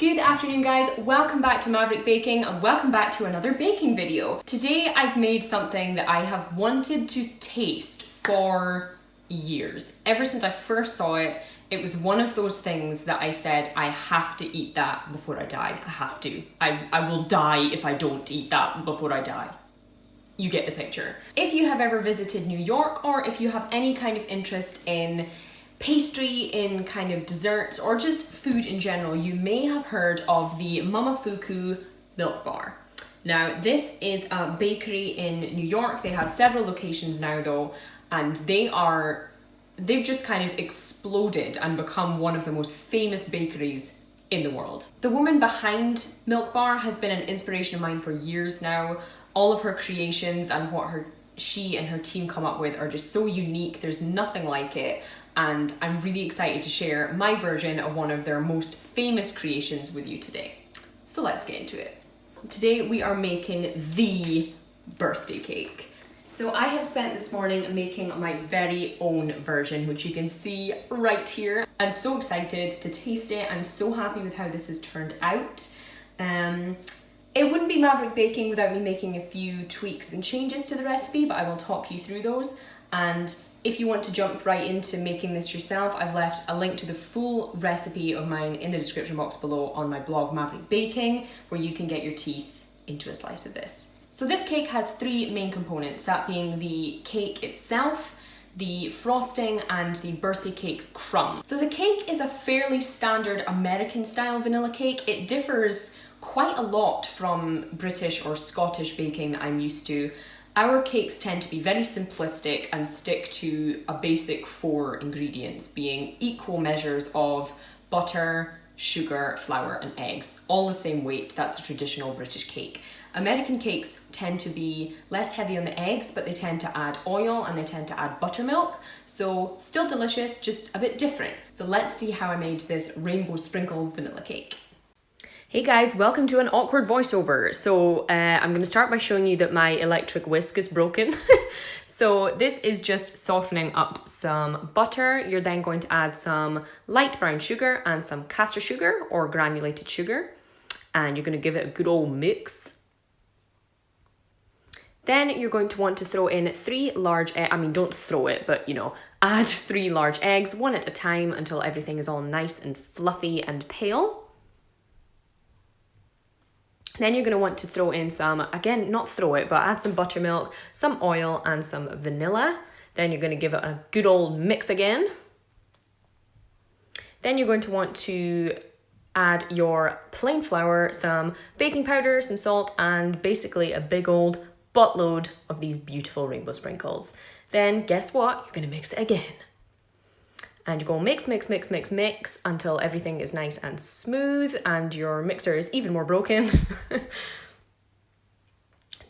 Good afternoon guys, welcome back to Maverick Baking and welcome back to another baking video. Today I've made something that I have wanted to taste for years. Ever since I first saw it, it was one of those things that I said, I have to eat that before I die. I have to. I will die if I don't eat that before I die. You get the picture. If you have ever visited New York or if you have any kind of interest in pastry, in kind of desserts, or just food in general, you may have heard of the Momofuku milk bar. Now, this is a bakery in New York. They have several locations now though, and they've just kind of exploded and become one of the most famous bakeries in the world. The woman behind Milk Bar has been an inspiration of mine for years now. All of her creations and what she and her team come up with are just so unique. There's nothing like it. And I'm really excited to share my version of one of their most famous creations with you today. So let's get into it. Today we are making the birthday cake. So I have spent this morning making my very own version, which you can see right here. I'm so excited to taste it. I'm so happy with how this has turned out. It wouldn't be Maverick Baking without me making a few tweaks and changes to the recipe, but I will talk you through those. And if you want to jump right into making this yourself, I've left a link to the full recipe of mine in the description box below on my blog Maverick Baking, where you can get your teeth into a slice of this. So this cake has three main components, that being the cake itself, the frosting, and the birthday cake crumb. So the cake is a fairly standard American style vanilla cake. It differs quite a lot from British or Scottish baking that I'm used to. Our cakes tend to be very simplistic and stick to a basic 4 ingredients, being equal measures of butter, sugar, flour, and eggs, all the same weight. That's a traditional British cake. American cakes tend to be less heavy on the eggs, but they tend to add oil and they tend to add buttermilk. So still delicious, just a bit different. So let's see how I made this rainbow sprinkles vanilla cake. Hey guys, welcome to an awkward voiceover. So I'm going to start by showing you that my electric whisk is broken. So this is just softening up some butter. You're then going to add some light brown sugar and some caster sugar or granulated sugar. And you're going to give it a good old mix. Then you're going to want to throw in 3 large eggs. I mean, don't throw it, but add 3 large eggs, one at a time until everything is all nice and fluffy and pale. Then you're going to want to throw in some, again, not throw it, but add some buttermilk, some oil, and some vanilla. Then you're going to give it a good old mix again. Then you're going to want to add your plain flour, some baking powder, some salt, and basically a big old buttload of these beautiful rainbow sprinkles. Then guess what? You're going to mix it again. And you go mix, mix, mix, mix, mix until everything is nice and smooth and your mixer is even more broken.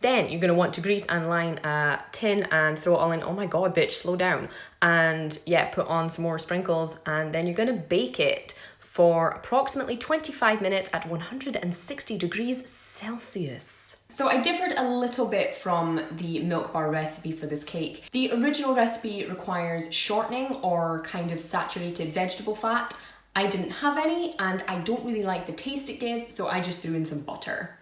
Then you're going to want to grease and line a tin and throw it all in. Oh my God, bitch, slow down. And yeah, put on some more sprinkles and then you're going to bake it for approximately 25 minutes at 160 degrees Celsius. So I differed a little bit from the Milk Bar recipe for this cake. The original recipe requires shortening or kind of saturated vegetable fat. I didn't have any and I don't really like the taste it gives, so I just threw in some butter.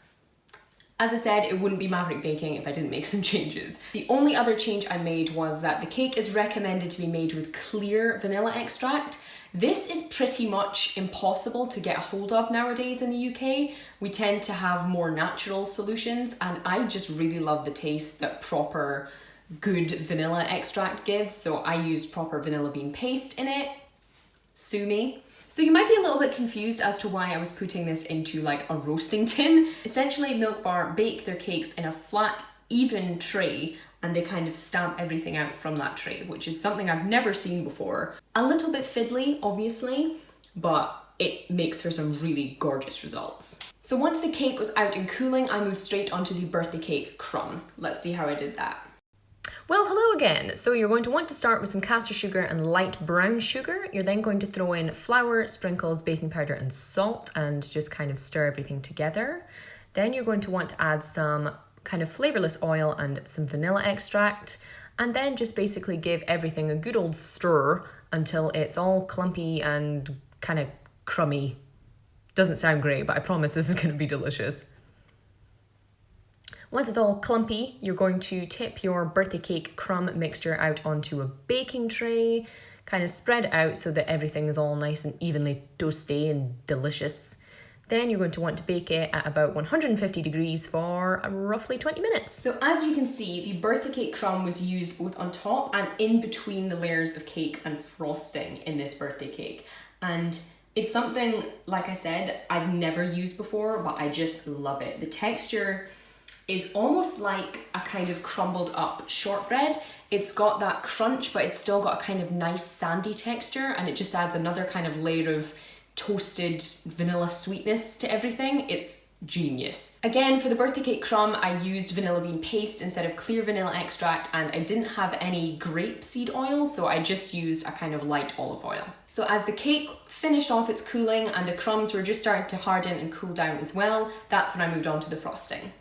As I said, it wouldn't be Maverick Baking if I didn't make some changes. The only other change I made was that the cake is recommended to be made with clear vanilla extract. This is pretty much impossible to get a hold of nowadays in the UK. We tend to have more natural solutions and I just really love the taste that proper good vanilla extract gives. So I used proper vanilla bean paste in it. Sue me. So you might be a little bit confused as to why I was putting this into like a roasting tin. Essentially, Milk Bar bake their cakes in a flat, even tray and they kind of stamp everything out from that tray, which is something I've never seen before. A little bit fiddly, obviously, but it makes for some really gorgeous results. So once the cake was out and cooling, I moved straight onto the birthday cake crumb. Let's see how I did that. Well, hello again. So you're going to want to start with some caster sugar and light brown sugar. You're then going to throw in flour, sprinkles, baking powder, and salt and just kind of stir everything together. Then you're going to want to add some kind of flavorless oil and some vanilla extract, and then just basically give everything a good old stir until it's all clumpy and kind of crummy. Doesn't sound great, but I promise this is going to be delicious. Once it's all clumpy, you're going to tip your birthday cake crumb mixture out onto a baking tray, kind of spread out so that everything is all nice and evenly toasty and delicious. Then you're going to want to bake it at about 150 degrees for roughly 20 minutes. So as you can see, the birthday cake crumb was used both on top and in between the layers of cake and frosting in this birthday cake. And it's something, like I said, I've never used before, but I just love it. The texture is almost like a kind of crumbled up shortbread. It's got that crunch, but it's still got a kind of nice sandy texture, and it just adds another kind of layer of toasted vanilla sweetness to everything. It's genius. Again, for the birthday cake crumb, I used vanilla bean paste instead of clear vanilla extract, and I didn't have any grapeseed oil, so I just used a kind of light olive oil. So as the cake finished off its cooling and the crumbs were just starting to harden and cool down as well, that's when I moved on to the frosting.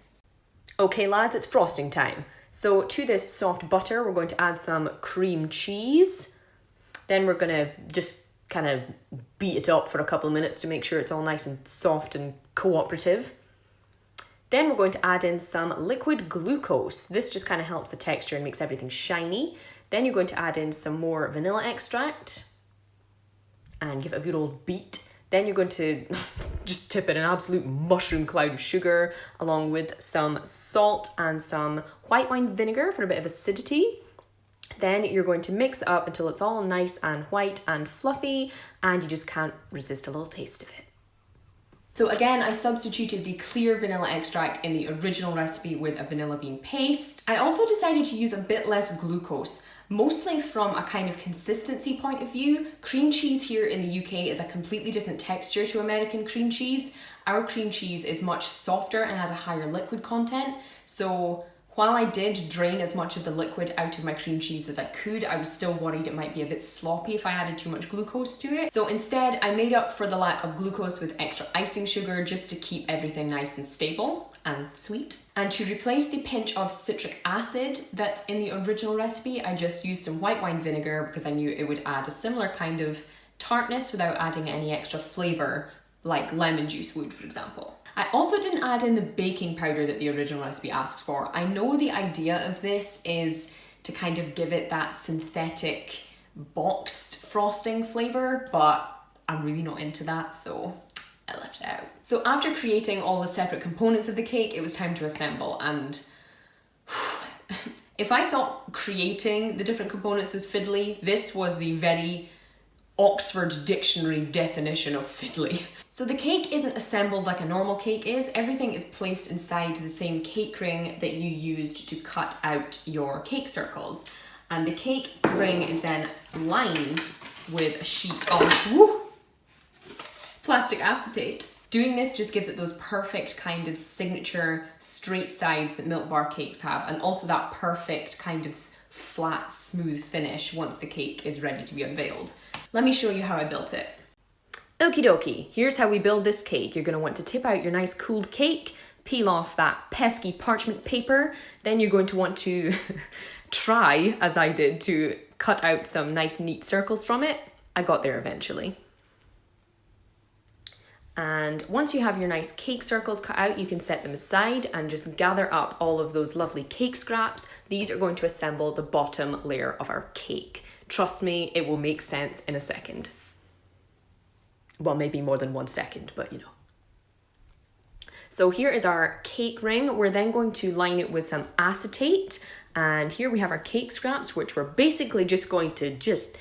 Okay lads, it's frosting time. So to this soft butter, we're going to add some cream cheese. Then we're gonna just kind of beat it up for a couple of minutes to make sure it's all nice and soft and cooperative. Then we're going to add in some liquid glucose. This just kind of helps the texture and makes everything shiny. Then you're going to add in some more vanilla extract and give it a good old beat. Then you're going to just tip in an absolute mushroom cloud of sugar, along with some salt and some white wine vinegar for a bit of acidity. Then you're going to mix it up until it's all nice and white and fluffy, and you just can't resist a little taste of it. So again, I substituted the clear vanilla extract in the original recipe with a vanilla bean paste. I also decided to use a bit less glucose, mostly from a kind of consistency point of view. Cream cheese here in the UK is a completely different texture to American cream cheese. Our cream cheese is much softer and has a higher liquid content, so while I did drain as much of the liquid out of my cream cheese as I could, I was still worried it might be a bit sloppy if I added too much glucose to it. So instead, I made up for the lack of glucose with extra icing sugar just to keep everything nice and stable and sweet. And to replace the pinch of citric acid that's in the original recipe, I just used some white wine vinegar because I knew it would add a similar kind of tartness without adding any extra flavour like lemon juice would, for example. I also didn't add in the baking powder that the original recipe asks for. I know the idea of this is to kind of give it that synthetic boxed frosting flavour, but I'm really not into that, so I left it out. So after creating all the separate components of the cake, it was time to assemble, and if I thought creating the different components was fiddly, this was the very Oxford Dictionary definition of fiddly. So the cake isn't assembled like a normal cake is. Everything is placed inside the same cake ring that you used to cut out your cake circles. And the cake ring is then lined with a sheet of plastic acetate. Doing this just gives it those perfect kind of signature straight sides that Milk Bar cakes have, and also that perfect kind of flat, smooth finish once the cake is ready to be unveiled. Let me show you how I built it. Okie dokie, here's how we build this cake. You're gonna want to tip out your nice cooled cake, peel off that pesky parchment paper, then you're going to want to try, as I did, to cut out some nice neat circles from it. I got there eventually. And once you have your nice cake circles cut out, you can set them aside and just gather up all of those lovely cake scraps. These are going to assemble the bottom layer of our cake. Trust me, it will make sense in a second. Well, maybe more than 1 second, but you know. So here is our cake ring. We're then going to line it with some acetate. And here we have our cake scraps, which we're basically just going to just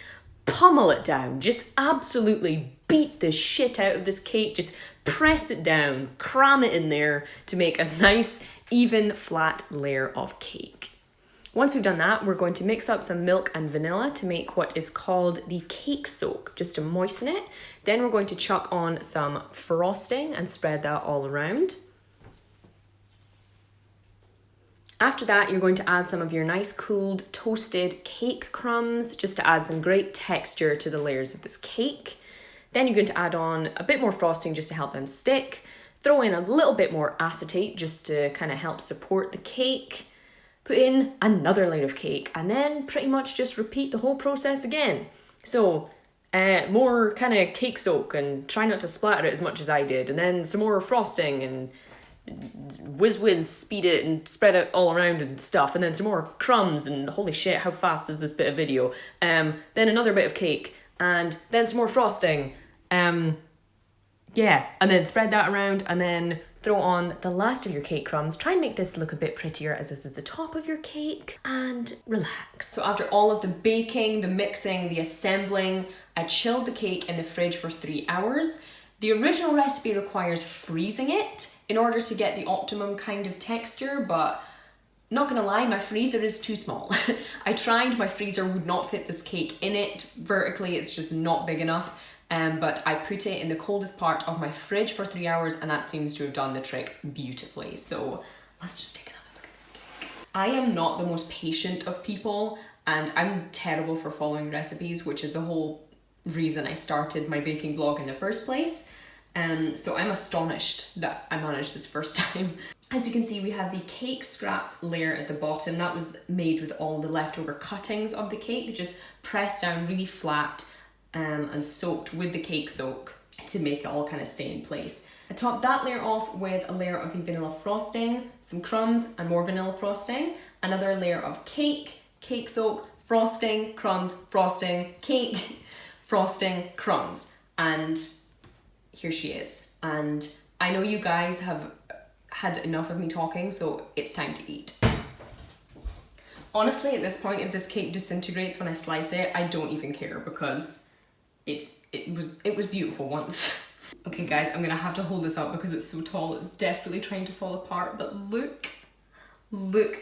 pummel it down. Just absolutely beat the shit out of this cake. Just press it down, cram it in there to make a nice, even, flat layer of cake. Once we've done that, we're going to mix up some milk and vanilla to make what is called the cake soak, just to moisten it. Then we're going to chuck on some frosting and spread that all around. After that, you're going to add some of your nice cooled toasted cake crumbs just to add some great texture to the layers of this cake. Then you're going to add on a bit more frosting just to help them stick. Throw in a little bit more acetate just to kind of help support the cake. Put in another layer of cake, and then pretty much just repeat the whole process again. So more kind of cake soak and try not to splatter it as much as I did, and then some more frosting and whiz speed it and spread it all around and stuff, and then some more crumbs, and holy shit, how fast is this bit of video. Then another bit of cake, and then some more frosting. Yeah, and then spread that around, and then throw on the last of your cake crumbs. Try and make this look a bit prettier as this is the top of your cake, and relax. So after all of the baking, the mixing, the assembling, I chilled the cake in the fridge for 3 hours. The original recipe requires freezing it in order to get the optimum kind of texture, but not gonna lie, my freezer is too small. I tried, my freezer would not fit this cake in it vertically, it's just not big enough. But I put it in the coldest part of my fridge for 3 hours, and that seems to have done the trick beautifully. So let's just take another look at this cake. I am not the most patient of people, and I'm terrible for following recipes, which is the whole reason I started my baking blog in the first place. So I'm astonished that I managed this first time. As you can see, we have the cake scraps layer at the bottom. That was made with all the leftover cuttings of the cake, just pressed down really flat and soaked with the cake soak to make it all kind of stay in place. I topped that layer off with a layer of the vanilla frosting, some crumbs and more vanilla frosting, another layer of cake, cake soak, frosting, crumbs, frosting, cake, frosting, crumbs. And here she is. And I know you guys have had enough of me talking, so it's time to eat. Honestly, at this point, if this cake disintegrates when I slice it, I don't even care, because it was beautiful once. Okay guys, I'm gonna have to hold this up because it's so tall, it's desperately trying to fall apart, but look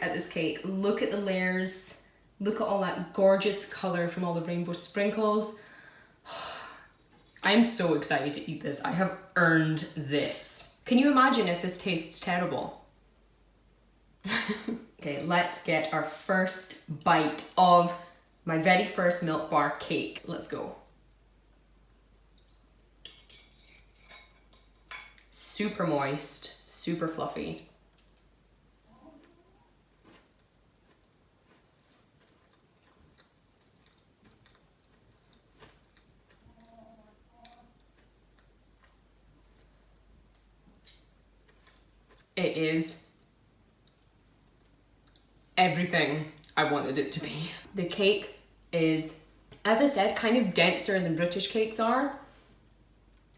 at this cake, look at the layers, look at all that gorgeous color from all the rainbow sprinkles. I'm so excited to eat this. I have earned this. Can you imagine if this tastes terrible? Okay, let's get our first bite of my very first Milk Bar cake. Let's go. Super moist, super fluffy. It is everything I wanted it to be. The cake is, as I said, kind of denser than British cakes are,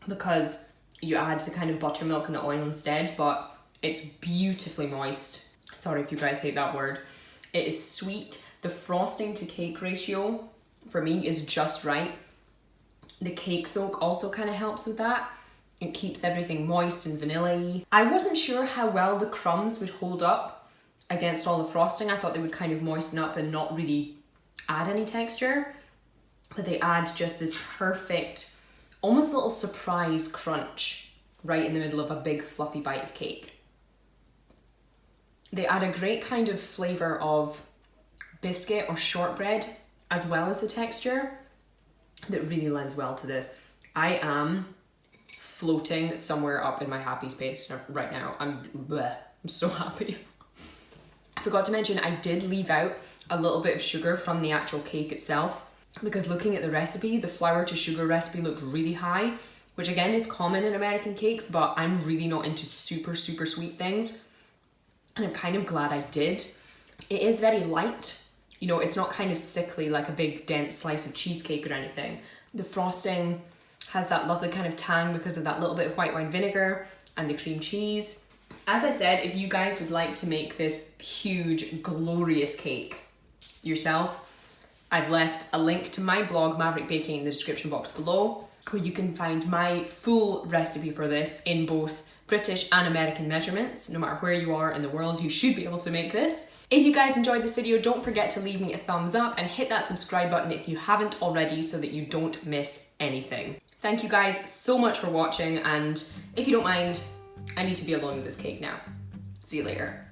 because you add the kind of buttermilk and the oil instead, but it's beautifully moist. Sorry if you guys hate that word. It is sweet. The frosting to cake ratio for me is just right. The cake soak also kind of helps with that. It keeps everything moist and vanilla-y. I wasn't sure how well the crumbs would hold up against all the frosting. I thought they would kind of moisten up and not really add any texture, but they add just this perfect, almost little surprise crunch right in the middle of a big fluffy bite of cake. They add a great kind of flavour of biscuit or shortbread as well as the texture that really lends well to this. I am floating somewhere up in my happy space right now. I'm so happy. I forgot to mention I did leave out a little bit of sugar from the actual cake itself, because looking at the recipe, the flour to sugar recipe looked really high, which again is common in American cakes, but I'm really not into super sweet things, and I'm kind of glad I did. It is very light, you know, it's not kind of sickly like a big dense slice of cheesecake or anything. The frosting has that lovely kind of tang because of that little bit of white wine vinegar and the cream cheese. As I said, if you guys would like to make this huge, glorious cake yourself, I've left a link to my blog, Maverick Baking, in the description box below, where you can find my full recipe for this in both British and American measurements. No matter where you are in the world, you should be able to make this. If you guys enjoyed this video, don't forget to leave me a thumbs up and hit that subscribe button if you haven't already so that you don't miss anything. Thank you guys so much for watching, and if you don't mind, I need to be alone with this cake now. See you later.